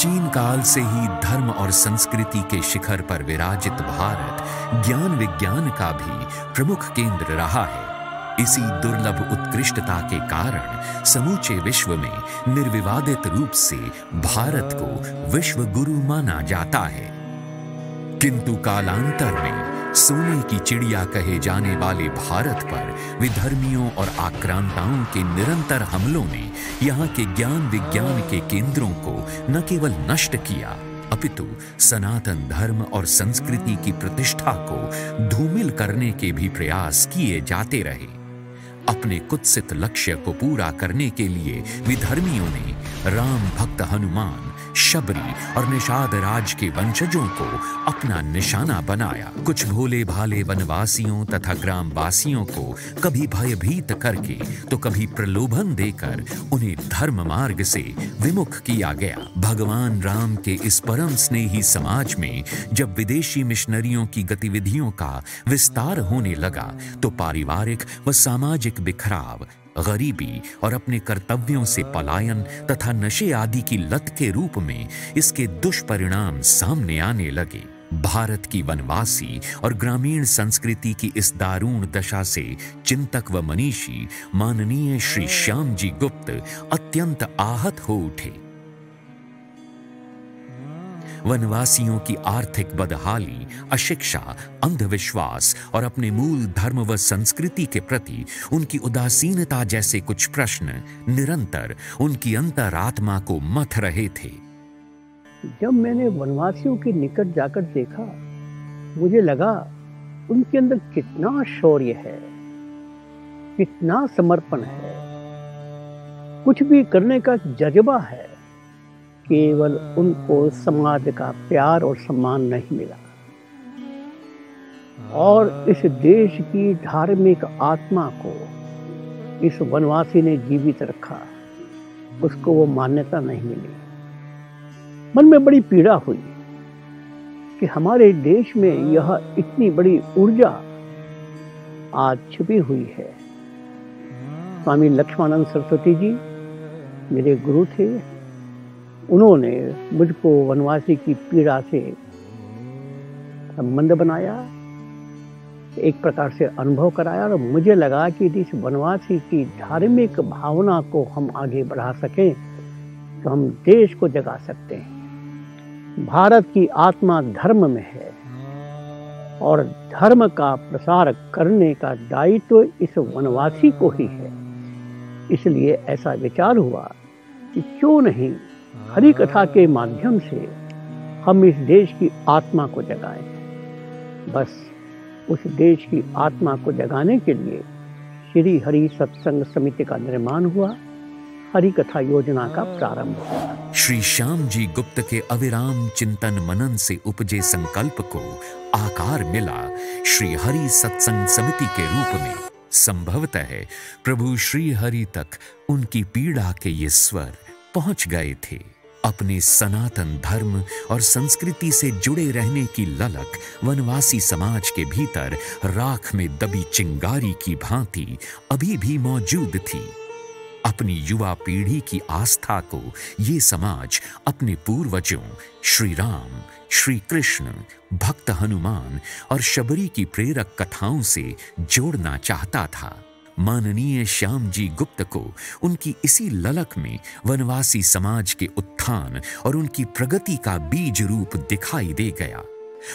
प्राचीन काल से ही धर्म और संस्कृति के शिखर पर विराजित भारत ज्ञान विज्ञान का भी प्रमुख केंद्र रहा है। इसी दुर्लभ उत्कृष्टता के कारण समूचे विश्व में निर्विवादित रूप से भारत को विश्व गुरु माना जाता है। किंतु कालांतर में सोने की चिड़िया कहे जाने वाले भारत पर विधर्मियों और आक्रांताओं के निरंतर हमलों ने यहाँ के ज्ञान विज्ञान के केंद्रों को न केवल नष्ट किया, अपितु सनातन धर्म और संस्कृति की प्रतिष्ठा को धूमिल करने के भी प्रयास किए जाते रहे। अपने कुत्सित लक्ष्य को पूरा करने के लिए विधर्मियों ने राम भक्त हनुमान, शबरी और निषाद राज के वंशजों को अपना निशाना बनाया। कुछ भोले भाले वनवासियों तथा ग्रामवासियों को कभी भयभीत करके तो कभी प्रलोभन देकर उन्हें धर्म मार्ग से विमुख किया गया। भगवान राम के इस परम स्नेही समाज में जब विदेशी मिशनरियों की गतिविधियों का विस्तार होने लगा तो पारिवारिक व सामाजिक बिखराव, गरीबी और अपने कर्तव्यों से पलायन तथा नशे आदि की लत के रूप में इसके दुष्परिणाम सामने आने लगे। भारत की वनवासी और ग्रामीण संस्कृति की इस दारुण दशा से चिंतक व मनीषी माननीय श्री श्याम जी गुप्त अत्यंत आहत हो उठे। वनवासियों की आर्थिक बदहाली, अशिक्षा, अंधविश्वास और अपने मूल धर्म व संस्कृति के प्रति उनकी उदासीनता जैसे कुछ प्रश्न निरंतर उनकी अंतरात्मा को मथ रहे थे। जब मैंने वनवासियों के निकट जाकर देखा, मुझे लगा उनके अंदर कितना शौर्य है, कितना समर्पण है, कुछ भी करने का जज्बा है। केवल उनको समाज का प्यार और सम्मान नहीं मिला और इस देश की धार्मिक आत्मा को इस वनवासी ने जीवित रखा, उसको वो मान्यता नहीं मिली। मन में बड़ी पीड़ा हुई कि हमारे देश में यह इतनी बड़ी ऊर्जा आज छुपी हुई है। स्वामी लक्ष्मणानंद सरस्वती जी मेरे गुरु थे। उन्होंने मुझको वनवासी की पीड़ा से संबंध बनाया, एक प्रकार से अनुभव कराया और मुझे लगा कि इस वनवासी की धार्मिक भावना को हम आगे बढ़ा सकें तो हम देश को जगा सकते हैं। भारत की आत्मा धर्म में है और धर्म का प्रसार करने का दायित्व इस वनवासी को ही है। इसलिए ऐसा विचार हुआ कि क्यों नहीं हरि कथा के माध्यम से हम इस देश की आत्मा को जगाएं। बस उस देश की आत्मा को जगाने के लिए श्री हरि सत्संग समिति का निर्माण हुआ, हरि कथा योजना का प्रारंभ हुआ। श्री श्याम जी गुप्त के अविराम चिंतन मनन से उपजे संकल्प को आकार मिला श्री हरि सत्संग समिति के रूप में। संभवतः प्रभु श्री हरि तक उनकी पीड़ा के ये स्वर पहुंच गए थे। अपने सनातन धर्म और संस्कृति से जुड़े रहने की ललक वनवासी समाज के भीतर राख में दबी चिंगारी की भांति अभी भी मौजूद थी। अपनी युवा पीढ़ी की आस्था को ये समाज अपने पूर्वजों श्री राम, श्री कृष्ण, भक्त हनुमान और शबरी की प्रेरक कथाओं से जोड़ना चाहता था। माननीय श्याम जी गुप्त को उनकी इसी ललक में वनवासी समाज के उत्थान और उनकी प्रगति का बीज रूप दिखाई दे गया।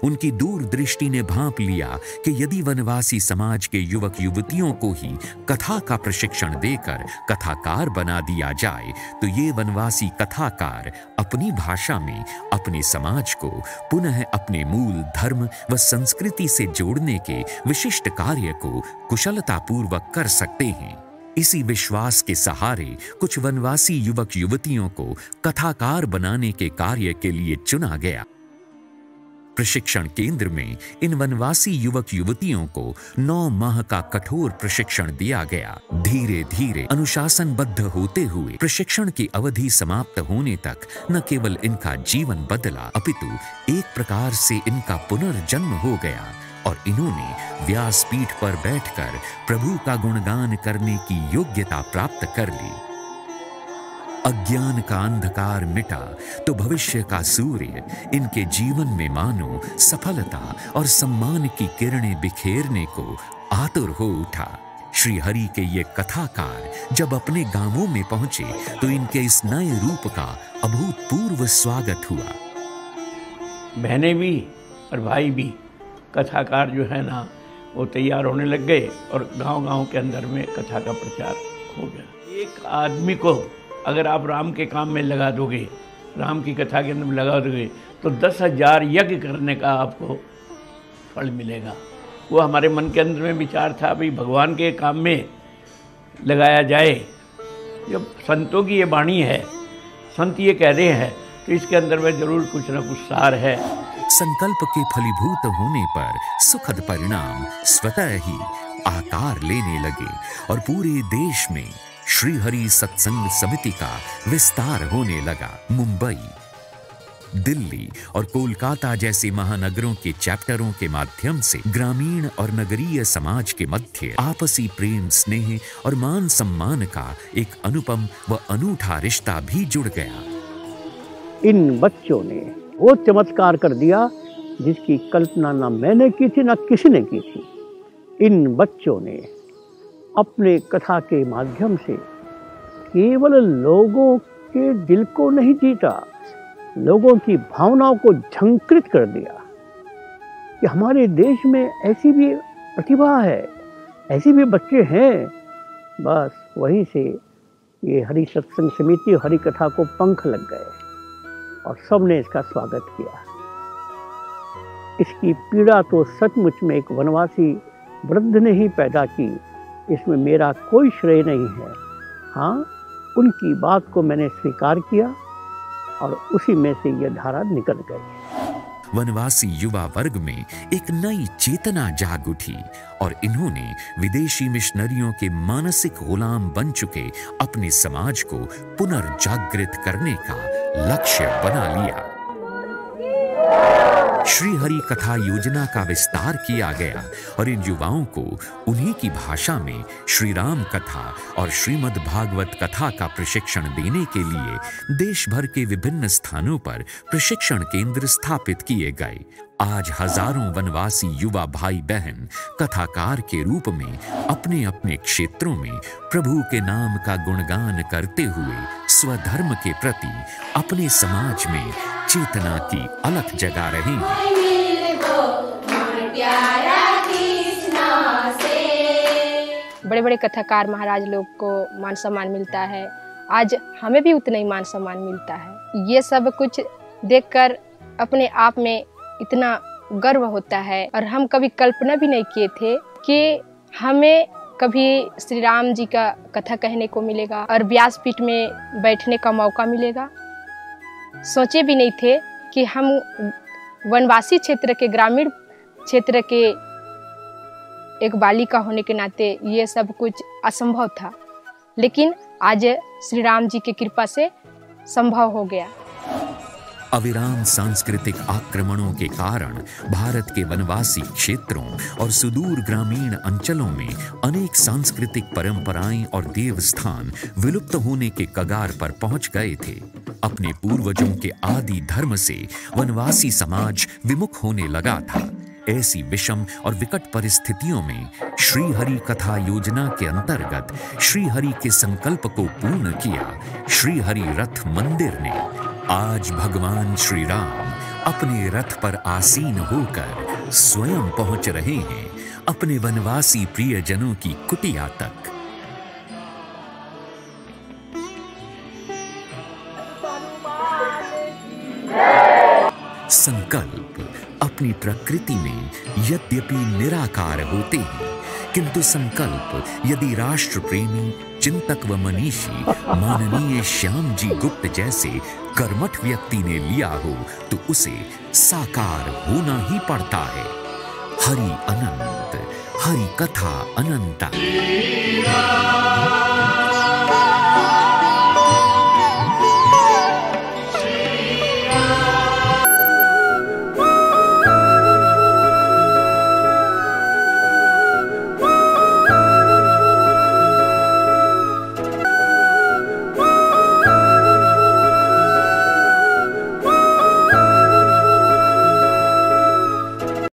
उनकी दूरदृष्टि ने भांप लिया कि यदि वनवासी समाज के युवक युवतियों को ही कथा का प्रशिक्षण देकर कथाकार बना दिया जाए तो ये वनवासी कथाकार अपनी भाषा में अपने समाज को पुनः अपने मूल धर्म व संस्कृति से जोड़ने के विशिष्ट कार्य को कुशलतापूर्वक कर सकते हैं। इसी विश्वास के सहारे कुछ वनवासी युवक युवतियों को कथाकार बनाने के कार्य के लिए चुना गया। प्रशिक्षण केंद्र में इन वनवासी युवक युवतियों को 9 माह का कठोर प्रशिक्षण दिया गया। धीरे धीरे अनुशासनबद्ध होते हुए प्रशिक्षण की अवधि समाप्त होने तक न केवल इनका जीवन बदला अपितु एक प्रकार से इनका पुनर्जन्म हो गया और इन्होंने व्यासपीठ पर बैठकर प्रभु का गुणगान करने की योग्यता प्राप्त कर ली। अज्ञान का अंधकार मिटा तो भविष्य का सूर्य इनके जीवन में मानो सफलता और सम्मान की किरणें बिखेरने को आतुर हो उठा। श्री हरि के ये कथाकार जब अपने गांवों में पहुंचे तो इनके इस नए रूप का अभूतपूर्व स्वागत हुआ। बहनें भी और भाई भी कथाकार जो है ना वो तैयार होने लग गए और गांव-गांव के अंदर में कथा का प्रचार हो गया। एक आदमी को अगर आप राम के काम में लगा दोगे, राम की कथा के अंदर में लगा दोगे तो 10,000 यज्ञ करने का आपको फल मिलेगा। वो हमारे मन के अंदर में विचार था भाई भगवान के काम में लगाया जाए। जब संतों की ये वाणी है, संत ये कह रहे हैं तो इसके अंदर में जरूर कुछ ना कुछ सार है। संकल्प के फलीभूत होने पर सुखद परिणाम स्वतः ही आकार लेने लगे और पूरे देश में श्री हरि सत्संग समिति का विस्तार होने लगा। मुंबई, दिल्ली और कोलकाता जैसे महानगरों के चैप्टरों के माध्यम से ग्रामीण और नगरीय समाज के मध्य आपसी प्रेम, स्नेह और मान सम्मान का एक अनुपम व अनूठा रिश्ता भी जुड़ गया। इन बच्चों ने वो चमत्कार कर दिया जिसकी कल्पना ना मैंने की थी ना किसी ने की थी। इन बच्चों ने अपने कथा के माध्यम से केवल लोगों के दिल को नहीं जीता, लोगों की भावनाओं को झंकृत कर दिया कि हमारे देश में ऐसी भी प्रतिभा है, ऐसे भी बच्चे हैं। बस वहीं से ये हरि सत्संग समिति हरि कथा को पंख लग गए और सबने इसका स्वागत किया। इसकी पीड़ा तो सचमुच में एक वनवासी वृद्ध ने ही पैदा की, इसमें मेरा कोई श्रेय नहीं है। हाँ, उनकी बात को मैंने स्वीकार किया और उसी में से यह धारा निकल गई। वनवासी युवा वर्ग में एक नई चेतना जाग उठी और इन्होंने विदेशी मिशनरियों के मानसिक गुलाम बन चुके अपने समाज को पुनर्जागृत करने का लक्ष्य बना लिया। श्री हरि कथा योजना का विस्तार किया गया और इन युवाओं को उन्हीं की भाषा में श्री राम कथा और श्रीमद् भागवत कथा का प्रशिक्षण देने के लिए देश भर के विभिन्न स्थानों पर प्रशिक्षण केंद्र स्थापित किए गए। आज हजारों वनवासी युवा भाई बहन कथाकार के रूप में अपने अपने क्षेत्रों में प्रभु के नाम का गुणगान करते हुए स्वधर्म के प्रति अपने समाज में चेतना की अलख जगा रहे हैं। बड़े बड़े कथाकार महाराज लोग को मान सम्मान मिलता है, आज हमें भी उतना ही मान सम्मान मिलता है। ये सब कुछ देखकर अपने आप में इतना गर्व होता है और हम कभी कल्पना भी नहीं किए थे कि हमें कभी श्री राम जी का कथा कहने को मिलेगा और व्यासपीठ में बैठने का मौका मिलेगा। सोचे भी नहीं थे कि हम वनवासी क्षेत्र के, ग्रामीण क्षेत्र के एक बालिका होने के नाते ये सब कुछ असंभव था, लेकिन आज श्री राम जी की कृपा से संभव हो गया। अविराम सांस्कृतिक आक्रमणों के कारण भारत के वनवासी क्षेत्रों और सुदूर ग्रामीण अंचलों में अनेक सांस्कृतिक परंपराएं और देवस्थान विलुप्त होने के कगार पर पहुंच गए थे। अपने पूर्वजों के आदि धर्म से वनवासी समाज विमुख होने लगा था। ऐसी विषम और विकट परिस्थितियों में श्री हरि कथा योजना के अंतर्गत श्री हरि के संकल्प को पूर्ण किया श्री हरि रथ मंदिर ने। आज भगवान श्री राम अपने रथ पर आसीन होकर स्वयं पहुंच रहे हैं अपने वनवासी प्रियजनों की कुटिया तक। संकल्प अपनी प्रकृति में यद्यपि निराकार होते हैं, किंतु संकल्प यदि राष्ट्र प्रेमी, चिंतक व मनीषी माननीय श्याम जी गुप्त जैसे कर्मठ व्यक्ति ने लिया हो तो उसे साकार होना ही पड़ता है। हरि अनंत, हरि कथा अनंता।